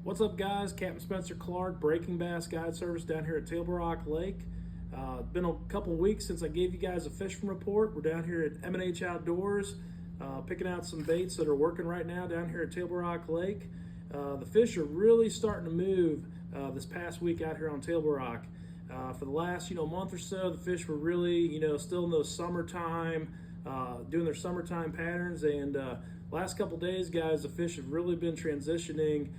What's up, guys? Captain Spencer Clark, Breaking Bass Guide Service down here at Table Rock Lake. Been a couple weeks since I gave you guys a fishing report. We're down here at M&H Outdoors, picking out some baits that are working right now down here at Table Rock Lake. The fish are really starting to move this past week out here on Table Rock. For the last month or so, the fish were really still in those summertime, doing their summertime patterns, and last couple days, guys, the fish have really been transitioning,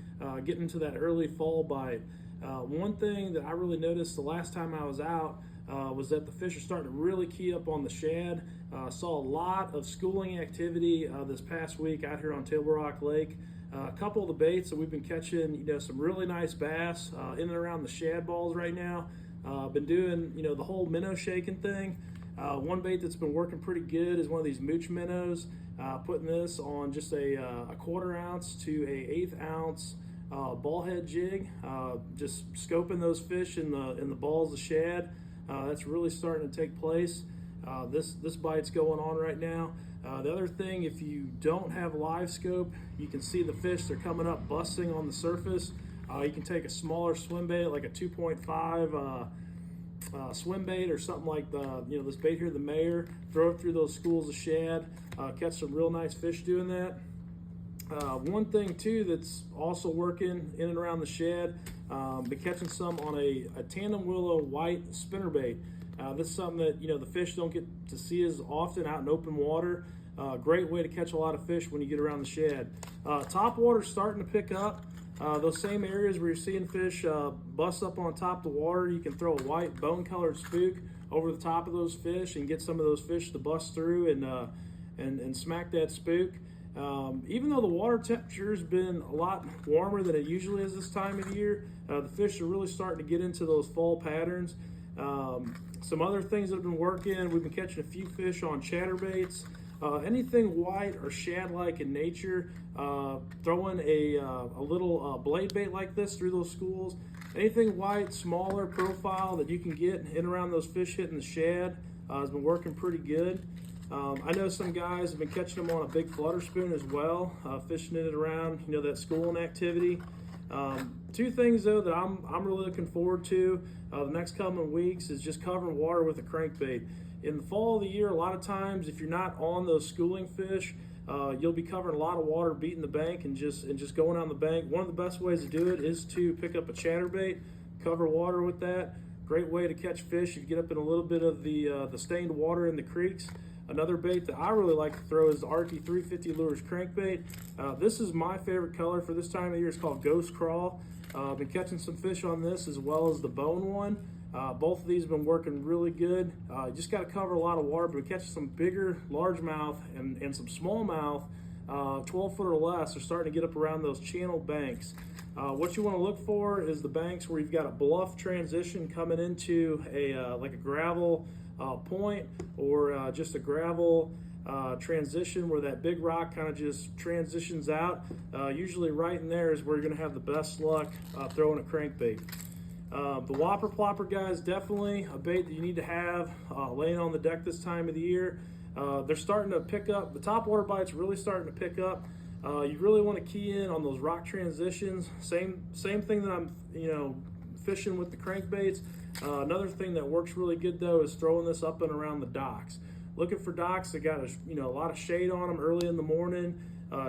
getting into that early fall bite. One thing that I really noticed the last time I was out was that the fish are starting to really key up on the shad. Saw a lot of schooling activity this past week out here on Table Rock Lake. A couple of the baits that we've been catching, some really nice bass in and around the shad balls right now. Been doing, the whole minnow shaking thing. One bait that's been working pretty good is one of these mooch minnows. Putting this on just a 1/4 ounce to a 1/8 ounce ball head jig. Just scoping those fish in the balls of shad. That's really starting to take place. This bite's going on right now. The other thing, if you don't have live scope, you can see the fish. They're coming up busting on the surface. You can take a smaller swim bait, like a 2.5 swim bait or something like this bait here, the Mayor. Throw it through those schools of shad. Catch some real nice fish doing that. One thing too that's also working in and around the shad, been catching some on a tandem willow white spinnerbait. This is something that the fish don't get to see as often out in open water. Great way to catch a lot of fish when you get around the shad. Top water's starting to pick up. Those same areas where you're seeing fish bust up on top of the water, you can throw a white bone-colored spook over the top of those fish and get some of those fish to bust through and smack that spook. Even though the water temperature has been a lot warmer than it usually is this time of year, the fish are really starting to get into those fall patterns. Some other things that have been working, we've been catching a few fish on chatterbaits. Anything white or shad-like in nature, throwing a little blade bait like this through those schools. Anything white, smaller profile that you can get in around those fish hitting the shad has been working pretty good. I know some guys have been catching them on a big flutter spoon as well, fishing it around, that schooling activity. Two things though that I'm really looking forward to the next coming weeks is just covering water with a crankbait. In the fall of the year, a lot of times, if you're not on those schooling fish, you'll be covering a lot of water, beating the bank, and just going on the bank. One of the best ways to do it is to pick up a chatterbait, cover water with that. Great way to catch fish if you get up in a little bit of the stained water in the creeks. Another bait that I really like to throw is the RT 350 Lures crankbait. This is my favorite color for this time of year. It's called Ghost Crawl. I've been catching some fish on this as well as the bone one. Both of these have been working really good. You just got to cover a lot of water, but we catch some bigger largemouth and some smallmouth, 12 foot or less, are starting to get up around those channel banks. What you want to look for is the banks where you've got a bluff transition coming into like a gravel point, or just a gravel transition where that big rock kind of just transitions out. Usually right in there is where you're going to have the best luck throwing a crankbait. The Whopper Plopper, guys, definitely a bait that you need to have laying on the deck this time of the year. They're starting to pick up. The top water bites really starting to pick up. You really want to key in on those rock transitions. Same thing that I'm fishing with the crankbaits. Another thing that works really good though is throwing this up and around the docks. Looking for docks that got a lot of shade on them early in the morning,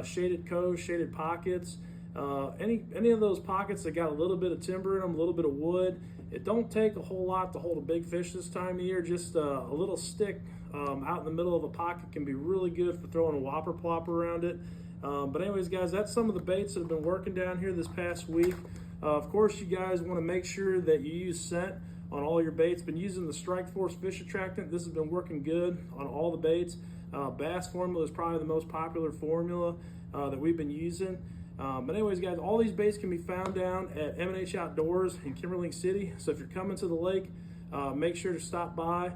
shaded coves, shaded pockets. Any of those pockets that got a little bit of timber in them, a little bit of wood. It don't take a whole lot to hold a big fish this time of year. Just a little stick out in the middle of a pocket can be really good for throwing a Whopper Plopper around it. But anyways, guys, that's some of the baits that have been working down here this past week. Of course, you guys want to make sure that you use scent on all your baits. Been using the Strike Force fish attractant. This has been working good on all the baits. Bass formula is probably the most popular formula that we've been using. But anyways, guys, all these baits can be found down at M&H Outdoors in Kimberling City. So if you're coming to the lake, make sure to stop by,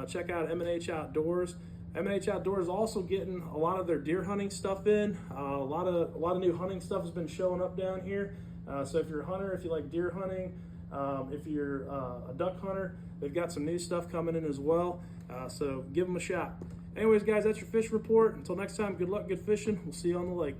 check out M&H Outdoors. M&H Outdoors is also getting a lot of their deer hunting stuff in. A lot of new hunting stuff has been showing up down here. So if you're a hunter, if you like deer hunting, if you're a duck hunter, they've got some new stuff coming in as well. So give them a shot. Anyways, guys, that's your fish report. Until next time, good luck, good fishing. We'll see you on the lake.